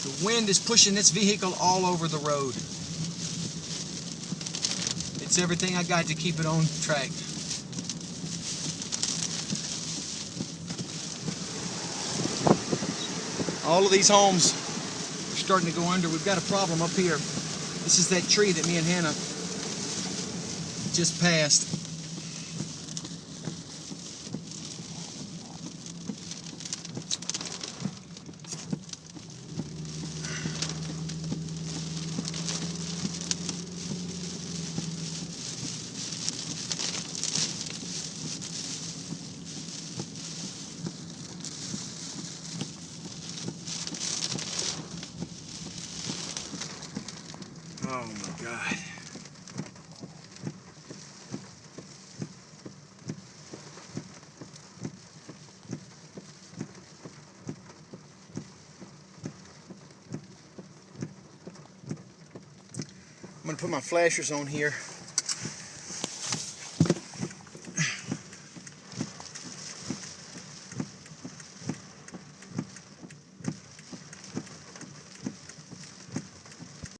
The wind is pushing this vehicle all over the road. It's everything I got to keep it on track. All of these homes are starting to go under. We've got a problem up here. This is that tree that me and Hannah just passed. Oh my God. I'm going to put my flashers on here.